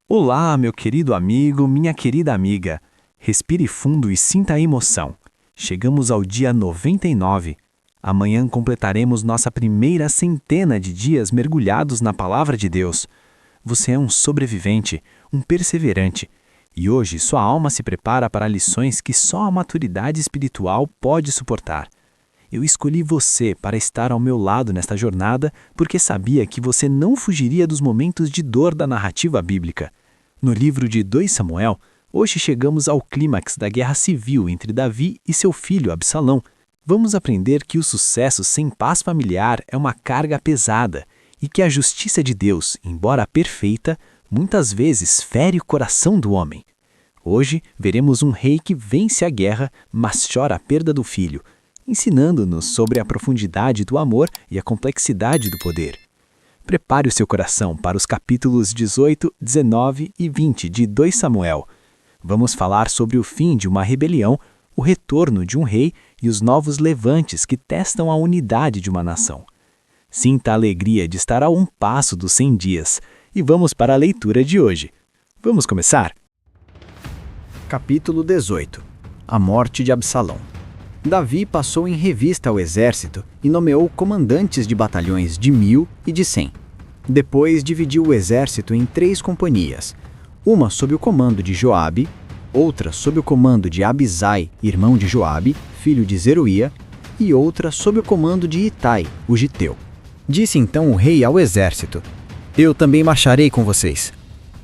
Olá, meu querido amigo, minha querida amiga. Respire fundo e sinta a emoção. Chegamos ao dia 99. Amanhã completaremos nossa primeira centena de dias mergulhados na Palavra de Deus. Você é um sobrevivente, um perseverante. E hoje sua alma se prepara para lições que só a maturidade espiritual pode suportar. Eu escolhi você para estar ao meu lado nesta jornada porque sabia que você não fugiria dos momentos de dor da narrativa bíblica. No livro de 2 Samuel, hoje chegamos ao clímax da guerra civil entre Davi e seu filho Absalão. Vamos aprender que o sucesso sem paz familiar é uma carga pesada e que a justiça de Deus, embora perfeita, muitas vezes fere o coração do homem. Hoje veremos um rei que vence a guerra, mas chora a perda do filho, ensinando-nos sobre a profundidade do amor e a complexidade do poder. Prepare o seu coração para os capítulos 18, 19 e 20 de 2 Samuel. Vamos falar sobre o fim de uma rebelião, o retorno de um rei e os novos levantes que testam a unidade de uma nação. Sinta a alegria de estar a um passo dos 100 dias e vamos para a leitura de hoje. Vamos começar? Capítulo 18. A morte de Absalão. Davi passou em revista ao exército e nomeou comandantes de batalhões de 1000 e de 100. Depois dividiu o exército em 3 companhias, uma sob o comando de Joabe, outra sob o comando de Abisai, irmão de Joabe, filho de Zeruia, e outra sob o comando de Itai, o giteu. Disse então o rei ao exército: Eu também marcharei com vocês.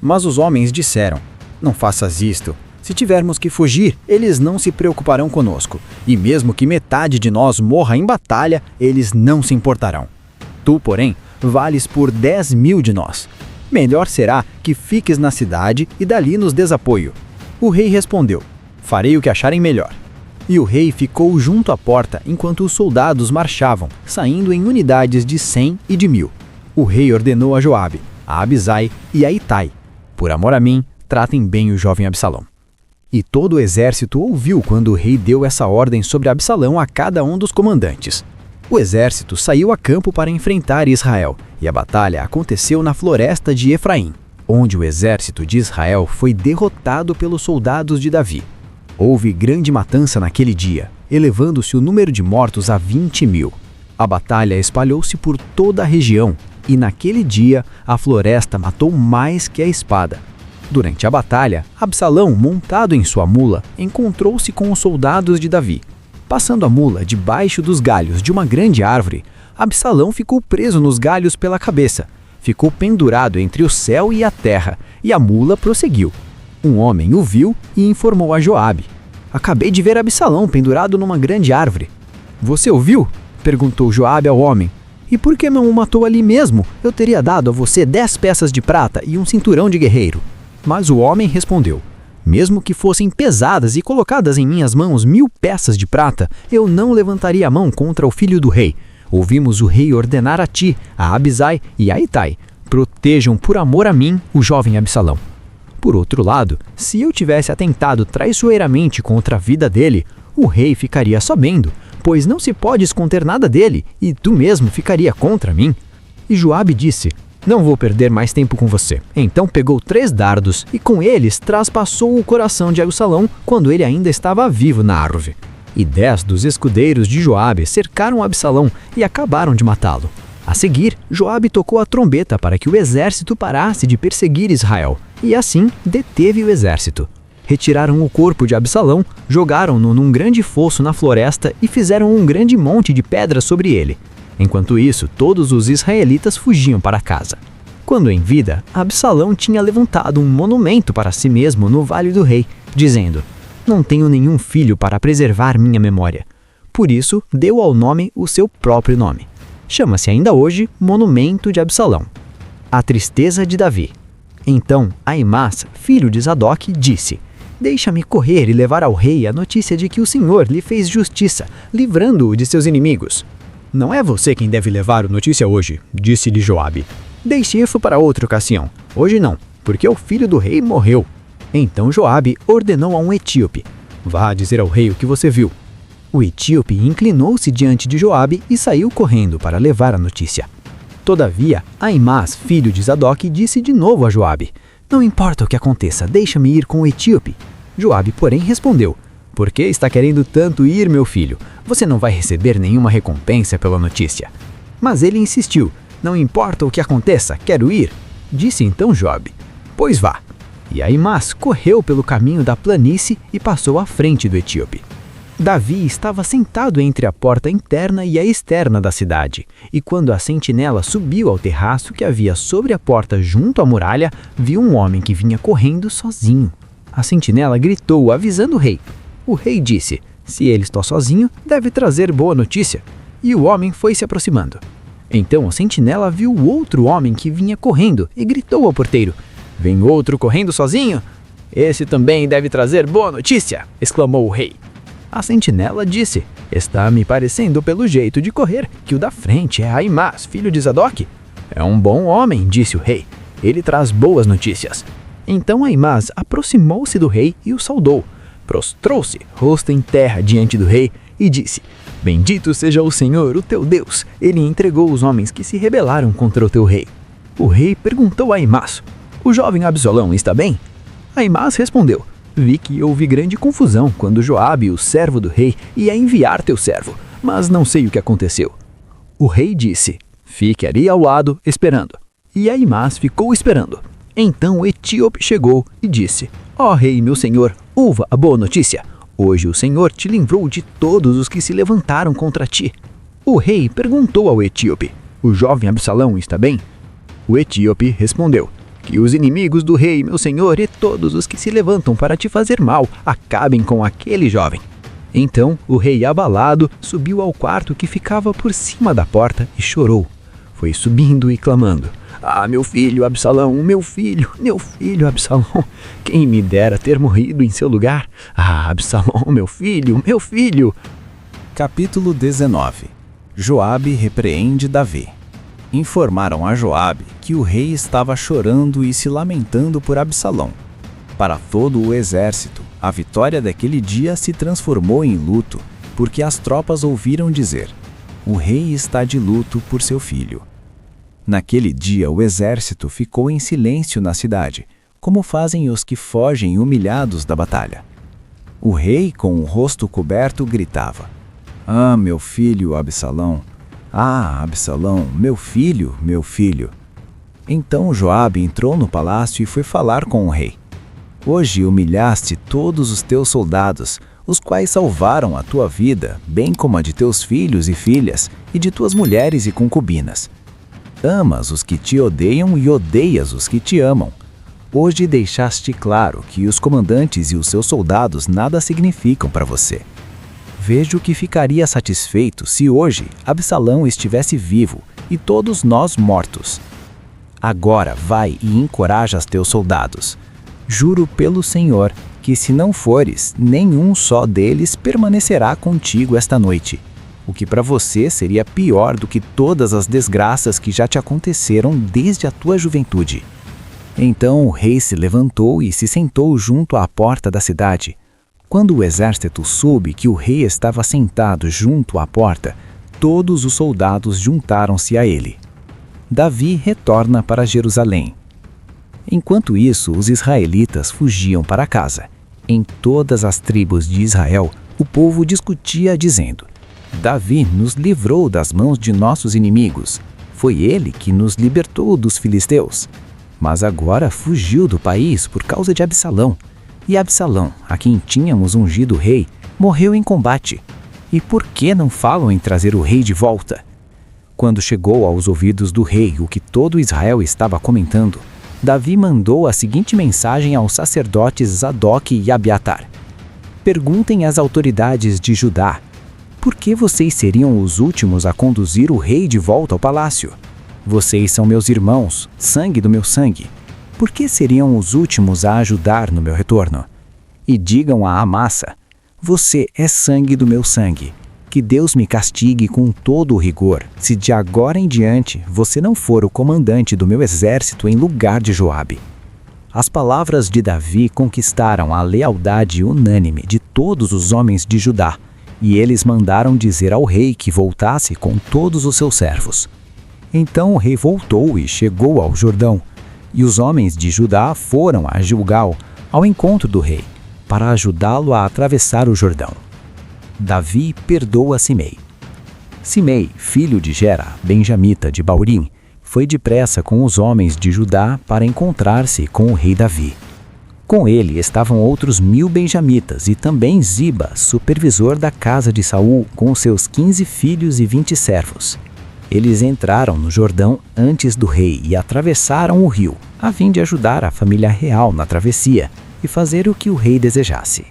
Mas os homens disseram: Não faças isto. Se tivermos que fugir, eles não se preocuparão conosco, e mesmo que metade de nós morra em batalha, eles não se importarão. Tu, porém, vales por 10.000 de nós. Melhor será que fiques na cidade e dali nos des apoio. O rei respondeu: Farei o que acharem melhor. E o rei ficou junto à porta enquanto os soldados marchavam, saindo em unidades de 100 e de 1000. O rei ordenou a Joabe, a Abisai e a Itai: Por amor a mim, tratem bem o jovem Absalão. E todo o exército ouviu quando o rei deu essa ordem sobre Absalão a cada um dos comandantes. O exército saiu a campo para enfrentar Israel, e a batalha aconteceu na floresta de Efraim, onde o exército de Israel foi derrotado pelos soldados de Davi. Houve grande matança naquele dia, elevando-se o número de mortos a 20.000. A batalha espalhou-se por toda a região, e naquele dia a floresta matou mais que a espada. Durante a batalha, Absalão, montado em sua mula, encontrou-se com os soldados de Davi. Passando a mula debaixo dos galhos de uma grande árvore, Absalão ficou preso nos galhos pela cabeça. Ficou pendurado entre o céu e a terra, e a mula prosseguiu. Um homem o viu e informou a Joabe: Acabei de ver Absalão pendurado numa grande árvore. Você o viu? Perguntou Joabe ao homem. E por que não o matou ali mesmo? Eu teria dado a você 10 peças de prata e um cinturão de guerreiro. Mas o homem respondeu: Mesmo que fossem pesadas e colocadas em minhas mãos 1000 peças de prata, eu não levantaria a mão contra o filho do rei. Ouvimos o rei ordenar a ti, a Abisai e a Itai: Protejam por amor a mim o jovem Absalão. Por outro lado, se eu tivesse atentado traiçoeiramente contra a vida dele, o rei ficaria sabendo, pois não se pode esconder nada dele, e tu mesmo ficaria contra mim. E Joabe disse: Não vou perder mais tempo com você. Então pegou 3 dardos e com eles traspassou o coração de Absalão quando ele ainda estava vivo na árvore. E 10 dos escudeiros de Joabe cercaram Absalão e acabaram de matá-lo. A seguir, Joabe tocou a trombeta para que o exército parasse de perseguir Israel, e assim deteve o exército. Retiraram o corpo de Absalão, jogaram-no num grande fosso na floresta e fizeram um grande monte de pedras sobre ele. Enquanto isso, todos os israelitas fugiam para casa. Quando em vida, Absalão tinha levantado um monumento para si mesmo no Vale do Rei, dizendo: Não tenho nenhum filho para preservar minha memória. Por isso, deu ao nome o seu próprio nome. Chama-se ainda hoje Monumento de Absalão. A tristeza de Davi. Então, Aimás, filho de Zadok, disse: Deixa-me correr e levar ao rei a notícia de que o Senhor lhe fez justiça, livrando-o de seus inimigos. Não é você quem deve levar a notícia hoje, disse-lhe Joabe. Deixe isso para outra ocasião. Hoje não, porque o filho do rei morreu. Então Joabe ordenou a um etíope: Vá dizer ao rei o que você viu. O etíope inclinou-se diante de Joabe e saiu correndo para levar a notícia. Todavia, Aimás, filho de Zadok, disse de novo a Joabe: Não importa o que aconteça, deixa-me ir com o etíope. Joabe, porém, respondeu: Por que está querendo tanto ir, meu filho? Você não vai receber nenhuma recompensa pela notícia. Mas ele insistiu: Não importa o que aconteça, quero ir. Disse então Joabe: Pois vá. E Aimás correu pelo caminho da planície e passou à frente do etíope. Davi estava sentado entre a porta interna e a externa da cidade, e quando a sentinela subiu ao terraço que havia sobre a porta junto à muralha, viu um homem que vinha correndo sozinho. A sentinela gritou, avisando o rei. O rei disse: Se ele está sozinho, deve trazer boa notícia. E o homem foi se aproximando. Então a sentinela viu o outro homem que vinha correndo e gritou ao porteiro: Vem outro correndo sozinho? Esse também deve trazer boa notícia! Exclamou o rei. A sentinela disse: Está me parecendo pelo jeito de correr que o da frente é Aimás, filho de Zadok. É um bom homem, disse o rei. Ele traz boas notícias. Então Aimás aproximou-se do rei e o saudou. Prostrou-se, rosto em terra, diante do rei e disse: Bendito seja o Senhor, o teu Deus. Ele entregou os homens que se rebelaram contra o teu rei. O rei perguntou a Aimás: O jovem Absalão está bem? Aimás respondeu: Vi que houve grande confusão quando Joabe, o servo do rei, ia enviar teu servo, mas não sei o que aconteceu. O rei disse: Fique ali ao lado, esperando. E Aimás ficou esperando. Então o etíope chegou e disse: Ó rei, meu senhor, ouva a boa notícia. Hoje o Senhor te livrou de todos os que se levantaram contra ti. O rei perguntou ao etíope: O jovem Absalão está bem? O etíope respondeu: Que os inimigos do rei, meu senhor, e todos os que se levantam para te fazer mal, acabem com aquele jovem. Então o rei, abalado, subiu ao quarto que ficava por cima da porta e chorou. Foi subindo e clamando: Ah, meu filho Absalão, meu filho Absalão, quem me dera ter morrido em seu lugar. Ah, Absalão, meu filho, meu filho. Capítulo 19. Joabe repreende Davi. Informaram a Joabe que o rei estava chorando e se lamentando por Absalão. Para todo o exército, a vitória daquele dia se transformou em luto, porque as tropas ouviram dizer: O rei está de luto por seu filho. Naquele dia o exército ficou em silêncio na cidade, como fazem os que fogem humilhados da batalha. O rei, com o rosto coberto, gritava: Ah, meu filho Absalão! Ah, Absalão, meu filho, meu filho! Então Joabe entrou no palácio e foi falar com o rei. Hoje humilhaste todos os teus soldados, os quais salvaram a tua vida, bem como a de teus filhos e filhas, e de tuas mulheres e concubinas. Amas os que te odeiam e odeias os que te amam. Hoje deixaste claro que os comandantes e os seus soldados nada significam para você. Vejo que ficaria satisfeito se hoje Absalão estivesse vivo e todos nós mortos. Agora vai e encoraja os teus soldados. Juro pelo Senhor que se não fores, nenhum só deles permanecerá contigo esta noite, o que para você seria pior do que todas as desgraças que já te aconteceram desde a tua juventude. Então o rei se levantou e se sentou junto à porta da cidade. Quando o exército soube que o rei estava sentado junto à porta, todos os soldados juntaram-se a ele. Davi retorna para Jerusalém. Enquanto isso, os israelitas fugiam para casa. Em todas as tribos de Israel, o povo discutia dizendo: Davi nos livrou das mãos de nossos inimigos. Foi ele que nos libertou dos filisteus. Mas agora fugiu do país por causa de Absalão. E Absalão, a quem tínhamos ungido rei, morreu em combate. E por que não falam em trazer o rei de volta? Quando chegou aos ouvidos do rei o que todo Israel estava comentando, Davi mandou a seguinte mensagem aos sacerdotes Zadok e Abiatar: Perguntem às autoridades de Judá: por que vocês seriam os últimos a conduzir o rei de volta ao palácio? Vocês são meus irmãos, sangue do meu sangue. Por que seriam os últimos a ajudar no meu retorno? E digam a Amasa: você é sangue do meu sangue. Que Deus me castigue com todo o rigor, se de agora em diante você não for o comandante do meu exército em lugar de Joabe. As palavras de Davi conquistaram a lealdade unânime de todos os homens de Judá, e eles mandaram dizer ao rei que voltasse com todos os seus servos. Então o rei voltou e chegou ao Jordão. E os homens de Judá foram a Gilgal, ao encontro do rei, para ajudá-lo a atravessar o Jordão. Davi perdoa Simei. Simei, filho de Gera, benjamita de Baurim, foi depressa com os homens de Judá para encontrar-se com o rei Davi. Com ele estavam outros 1000 benjamitas e também Ziba, supervisor da casa de Saul, com seus 15 filhos e 20 servos. Eles entraram no Jordão antes do rei e atravessaram o rio, a fim de ajudar a família real na travessia e fazer o que o rei desejasse.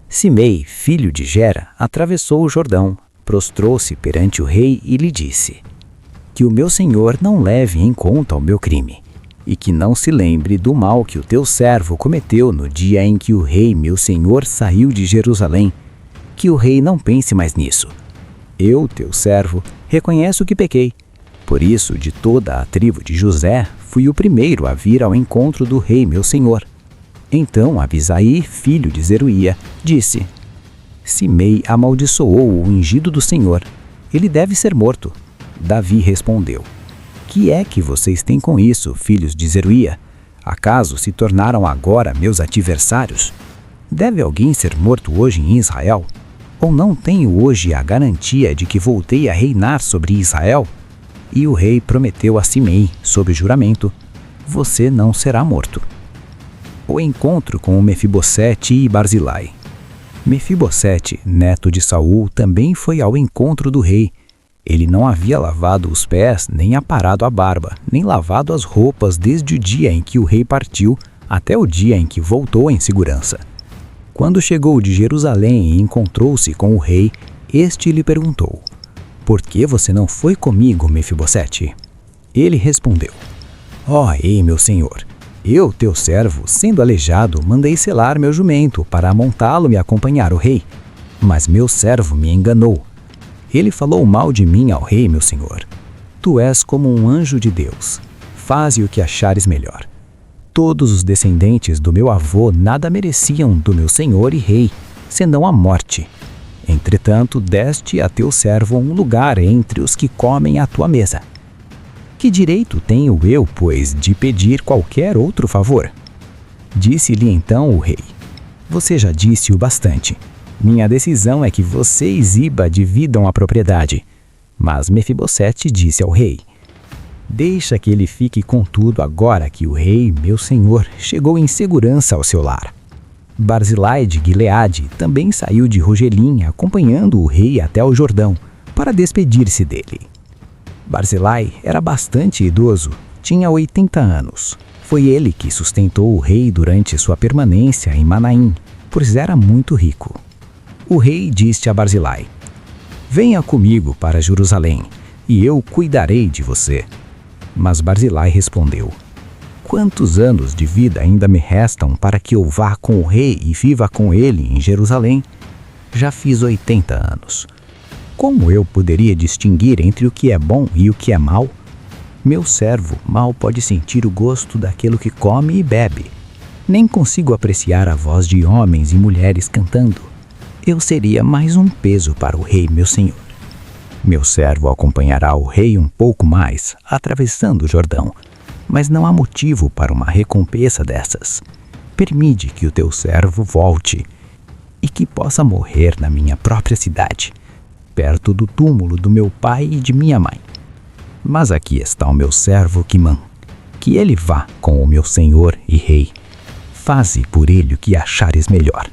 Simei, filho de Gera, atravessou o Jordão, prostrou-se perante o rei e lhe disse: que o meu senhor não leve em conta o meu crime, e que não se lembre do mal que o teu servo cometeu no dia em que o rei, meu senhor, saiu de Jerusalém, que o rei não pense mais nisso. Eu, teu servo, reconheço que pequei. Por isso, de toda a tribo de José, fui o primeiro a vir ao encontro do rei, meu senhor. Então Abisai, filho de Zeruia, disse: Simei amaldiçoou o ungido do Senhor. Ele deve ser morto. Davi respondeu: que é que vocês têm com isso, filhos de Zeruia? Acaso se tornaram agora meus adversários? Deve alguém ser morto hoje em Israel? Ou não tenho hoje a garantia de que voltei a reinar sobre Israel? E o rei prometeu a Simei, sob juramento: você não será morto. O encontro com Mefibosete e Barzilai. Mefibosete, neto de Saul, também foi ao encontro do rei. Ele não havia lavado os pés, nem aparado a barba, nem lavado as roupas desde o dia em que o rei partiu até o dia em que voltou em segurança. Quando chegou de Jerusalém e encontrou-se com o rei, este lhe perguntou: por que você não foi comigo, Mefibosete? Ele respondeu: ó rei, meu senhor, eu, teu servo, sendo aleijado, mandei selar meu jumento para amontá-lo e acompanhar o rei. Mas meu servo me enganou. Ele falou mal de mim ao rei, meu senhor. Tu és como um anjo de Deus. Faze o que achares melhor. Todos os descendentes do meu avô nada mereciam do meu senhor e rei, senão a morte. Entretanto, deste a teu servo um lugar entre os que comem à tua mesa. Que direito tenho eu, pois, de pedir qualquer outro favor? Disse-lhe então o rei: você já disse o bastante. Minha decisão é que você e Ziba dividam a propriedade. Mas Mefibosete disse ao rei: deixa que ele fique com tudo agora que o rei, meu senhor, chegou em segurança ao seu lar. Barzilai de Gileade também saiu de Rogelim acompanhando o rei até o Jordão, para despedir-se dele. Barzilai era bastante idoso, tinha 80 anos. Foi ele que sustentou o rei durante sua permanência em Manaim, pois era muito rico. O rei disse a Barzilai: venha comigo para Jerusalém, e eu cuidarei de você. Mas Barzilai respondeu: quantos anos de vida ainda me restam para que eu vá com o rei e viva com ele em Jerusalém? Já fiz 80 anos. Como eu poderia distinguir entre o que é bom e o que é mal? Meu servo mal pode sentir o gosto daquilo que come e bebe. Nem consigo apreciar a voz de homens e mulheres cantando. Eu seria mais um peso para o rei, meu senhor. Meu servo acompanhará o rei um pouco mais, atravessando o Jordão, mas não há motivo para uma recompensa dessas. Permite que o teu servo volte e que possa morrer na minha própria cidade, perto do túmulo do meu pai e de minha mãe. Mas aqui está o meu servo Quimã, que ele vá com o meu senhor e rei. Faze por ele o que achares melhor.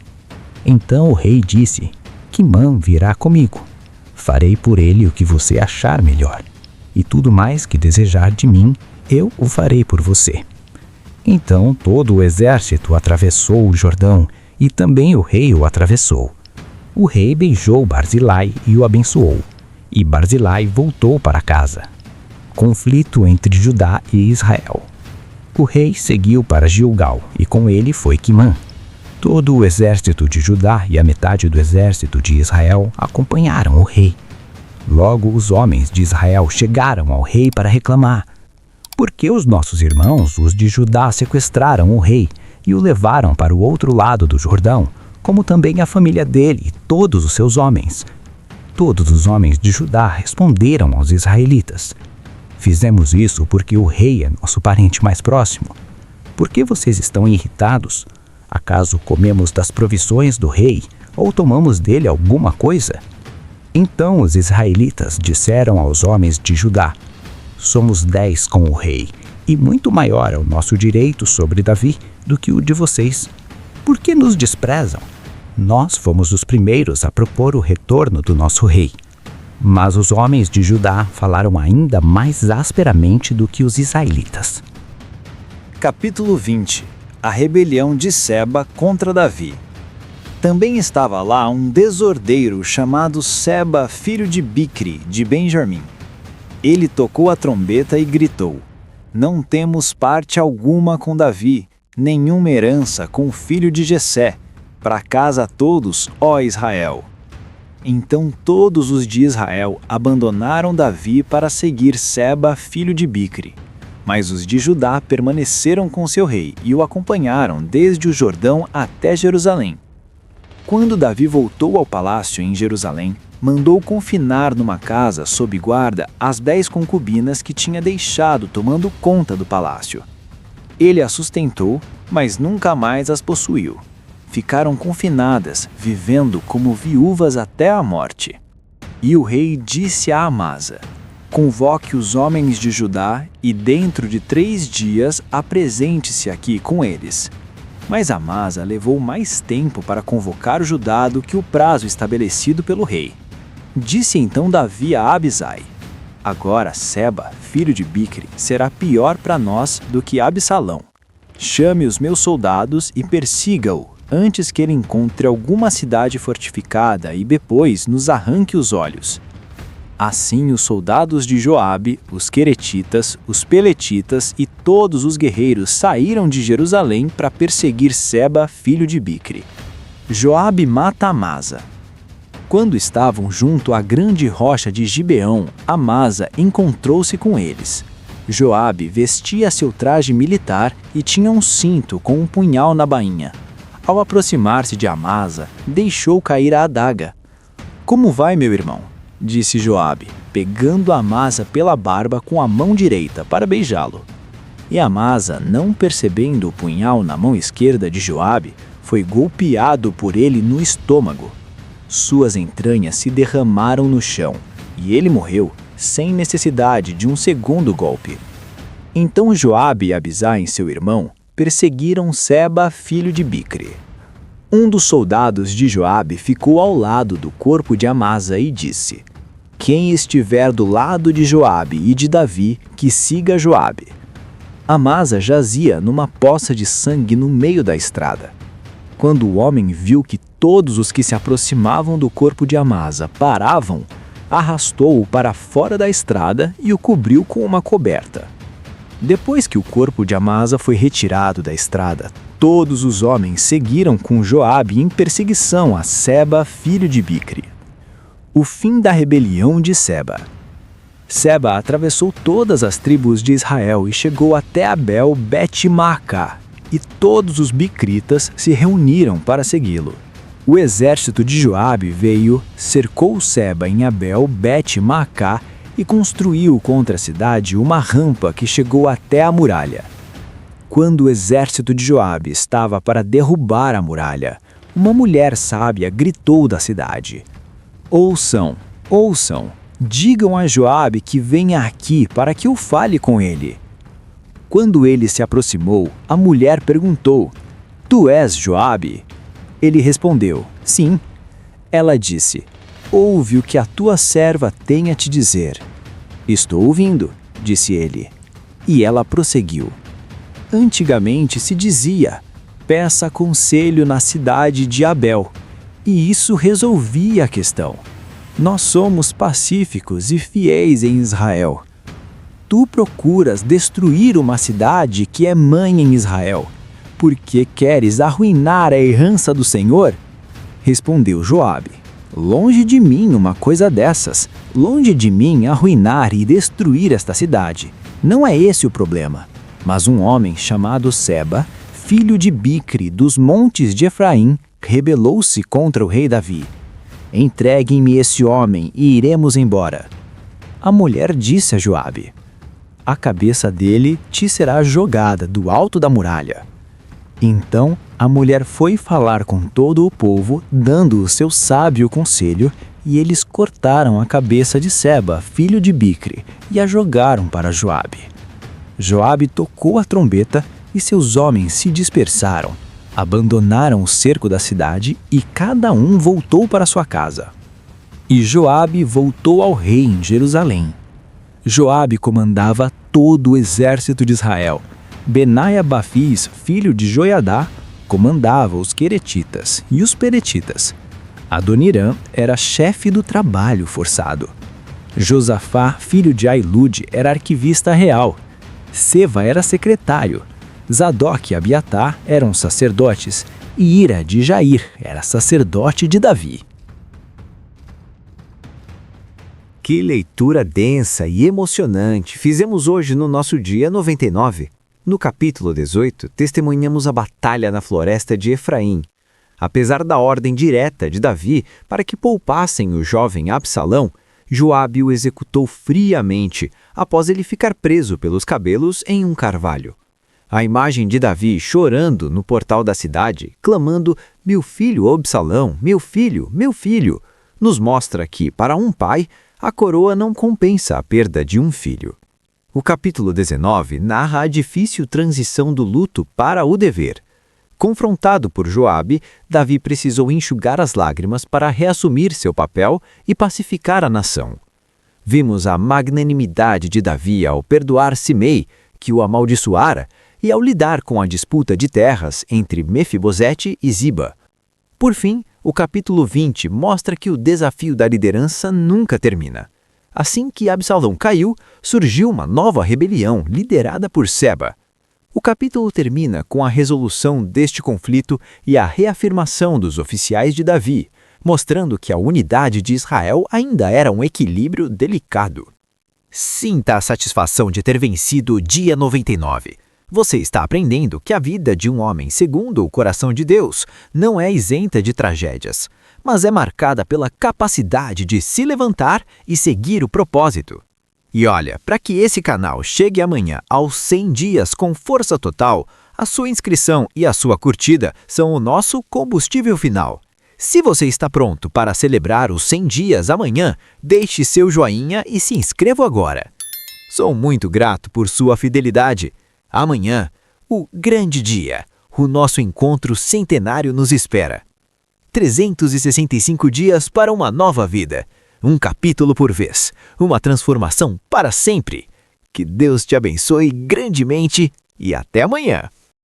Então o rei disse: Quimã virá comigo. Farei por ele o que você achar melhor. E tudo mais que desejar de mim, eu o farei por você. Então todo o exército atravessou o Jordão, e também o rei o atravessou. O rei beijou Barzilai e o abençoou, e Barzilai voltou para casa. Conflito entre Judá e Israel. O rei seguiu para Gilgal, e com ele foi Quimã. Todo o exército de Judá e a metade do exército de Israel acompanharam o rei. Logo os homens de Israel chegaram ao rei para reclamar: porque os nossos irmãos, os de Judá, sequestraram o rei e o levaram para o outro lado do Jordão, como também a família dele e todos os seus homens. Todos os homens de Judá responderam aos israelitas: Fizemos isso porque o rei é nosso parente mais próximo. Por que vocês estão irritados? Acaso comemos das provisões do rei ou tomamos dele alguma coisa? Então os israelitas disseram aos homens de Judá: somos 10 com o rei, e muito maior é o nosso direito sobre Davi do que o de vocês. Por que nos desprezam? Nós fomos os primeiros a propor o retorno do nosso rei. Mas os homens de Judá falaram ainda mais asperamente do que os israelitas. Capítulo 20. A rebelião de Seba contra Davi. Também estava lá um desordeiro chamado Seba, filho de Bicri, de Benjamim. Ele tocou a trombeta e gritou: não temos parte alguma com Davi, nenhuma herança com o filho de Jessé. Para casa todos, ó Israel. Então todos os de Israel abandonaram Davi para seguir Seba, filho de Bicri. Mas os de Judá permaneceram com seu rei e o acompanharam desde o Jordão até Jerusalém. Quando Davi voltou ao palácio em Jerusalém, mandou confinar numa casa sob guarda as 10 concubinas que tinha deixado tomando conta do palácio. Ele as sustentou, mas nunca mais as possuiu. Ficaram confinadas, vivendo como viúvas até a morte. E o rei disse a Amasa: convoque os homens de Judá e dentro de 3 dias apresente-se aqui com eles. Mas Amasa levou mais tempo para convocar Judá do que o prazo estabelecido pelo rei. Disse então Davi a Abisai: agora Seba, filho de Bicri, será pior para nós do que Absalão. Chame os meus soldados e persiga-o, antes que ele encontre alguma cidade fortificada e depois nos arranque os olhos. Assim os soldados de Joabe, os queretitas, os peletitas e todos os guerreiros saíram de Jerusalém para perseguir Seba, filho de Bicri. Joabe mata Amasa. Quando estavam junto à grande rocha de Gibeão, Amasa encontrou-se com eles. Joabe vestia seu traje militar e tinha um cinto com um punhal na bainha. Ao aproximar-se de Amasa, deixou cair a adaga. Como vai, meu irmão? Disse Joabe, pegando Amasa pela barba com a mão direita para beijá-lo. E Amasa, não percebendo o punhal na mão esquerda de Joabe, foi golpeado por ele no estômago. Suas entranhas se derramaram no chão, e ele morreu sem necessidade de um segundo golpe. Então Joabe e Abisai, seu irmão, perseguiram Seba, filho de Bicri. Um dos soldados de Joabe ficou ao lado do corpo de Amasa e disse: quem estiver do lado de Joabe e de Davi, que siga Joabe. Amasa jazia numa poça de sangue no meio da estrada. Quando o homem viu que todos os que se aproximavam do corpo de Amasa paravam, arrastou-o para fora da estrada e o cobriu com uma coberta. Depois que o corpo de Amasa foi retirado da estrada, todos os homens seguiram com Joabe em perseguição a Seba, filho de Bicri. O fim da rebelião de Seba. Seba atravessou todas as tribos de Israel e chegou até Abel Bet-Maacá, e todos os bicritas se reuniram para segui-lo. O exército de Joabe veio, cercou Seba em Abel Bet-Maacá e construiu contra a cidade uma rampa que chegou até a muralha. Quando o exército de Joabe estava para derrubar a muralha, uma mulher sábia gritou da cidade: ouçam, ouçam, digam a Joabe que venha aqui para que eu fale com ele. Quando ele se aproximou, a mulher perguntou: tu és Joabe? Ele respondeu: sim. Ela disse: ouve o que a tua serva tem a te dizer. Estou ouvindo, disse ele. E ela prosseguiu: antigamente se dizia: peça conselho na cidade de Abel, e isso resolvia a questão. Nós somos pacíficos e fiéis em Israel. Tu procuras destruir uma cidade que é mãe em Israel, porque queres arruinar a herança do Senhor? Respondeu Joabe: longe de mim uma coisa dessas, longe de mim arruinar e destruir esta cidade. Não é esse o problema. Mas um homem chamado Seba, filho de Bicri, dos montes de Efraim, rebelou-se contra o rei Davi. Entreguem-me esse homem e iremos embora. A mulher disse a Joabe: a cabeça dele te será jogada do alto da muralha. Então a mulher foi falar com todo o povo, dando o seu sábio conselho, e eles cortaram a cabeça de Seba, filho de Bicre, e a jogaram para Joabe. Joabe tocou a trombeta e seus homens se dispersaram, abandonaram o cerco da cidade e cada um voltou para sua casa. E Joabe voltou ao rei em Jerusalém. Joabe comandava todo o exército de Israel. Benaia Bafis, filho de Joiadá, comandava os queretitas e os peretitas. Adoniram era chefe do trabalho forçado. Josafá, filho de Ailude, era arquivista real. Seva era secretário. Zadok e Abiatar eram sacerdotes. E Ira de Jair era sacerdote de Davi. Que leitura densa e emocionante fizemos hoje no nosso dia 99. No capítulo 18, testemunhamos a batalha na floresta de Efraim. Apesar da ordem direta de Davi para que poupassem o jovem Absalão, Joabe o executou friamente após ele ficar preso pelos cabelos em um carvalho. A imagem de Davi chorando no portal da cidade, clamando "Meu filho Absalão, meu filho", nos mostra que, para um pai, a coroa não compensa a perda de um filho. O capítulo 19 narra a difícil transição do luto para o dever. Confrontado por Joabe, Davi precisou enxugar as lágrimas para reassumir seu papel e pacificar a nação. Vimos a magnanimidade de Davi ao perdoar Simei, que o amaldiçoara, e ao lidar com a disputa de terras entre Mefibosete e Ziba. Por fim, o capítulo 20 mostra que o desafio da liderança nunca termina. Assim que Absalão caiu, surgiu uma nova rebelião liderada por Seba. O capítulo termina com a resolução deste conflito e a reafirmação dos oficiais de Davi, mostrando que a unidade de Israel ainda era um equilíbrio delicado. Sinta a satisfação de ter vencido o dia 99. Você está aprendendo que a vida de um homem segundo o coração de Deus não é isenta de tragédias, mas é marcada pela capacidade de se levantar e seguir o propósito. E olha, para que esse canal chegue amanhã aos 100 dias com força total, a sua inscrição e a sua curtida são o nosso combustível final. Se você está pronto para celebrar os 100 dias amanhã, deixe seu joinha e se inscreva agora. Sou muito grato por sua fidelidade. Amanhã, o grande dia, o nosso encontro centenário nos espera. 365 dias para uma nova vida. Um capítulo por vez, uma transformação para sempre. Que Deus te abençoe grandemente e até amanhã.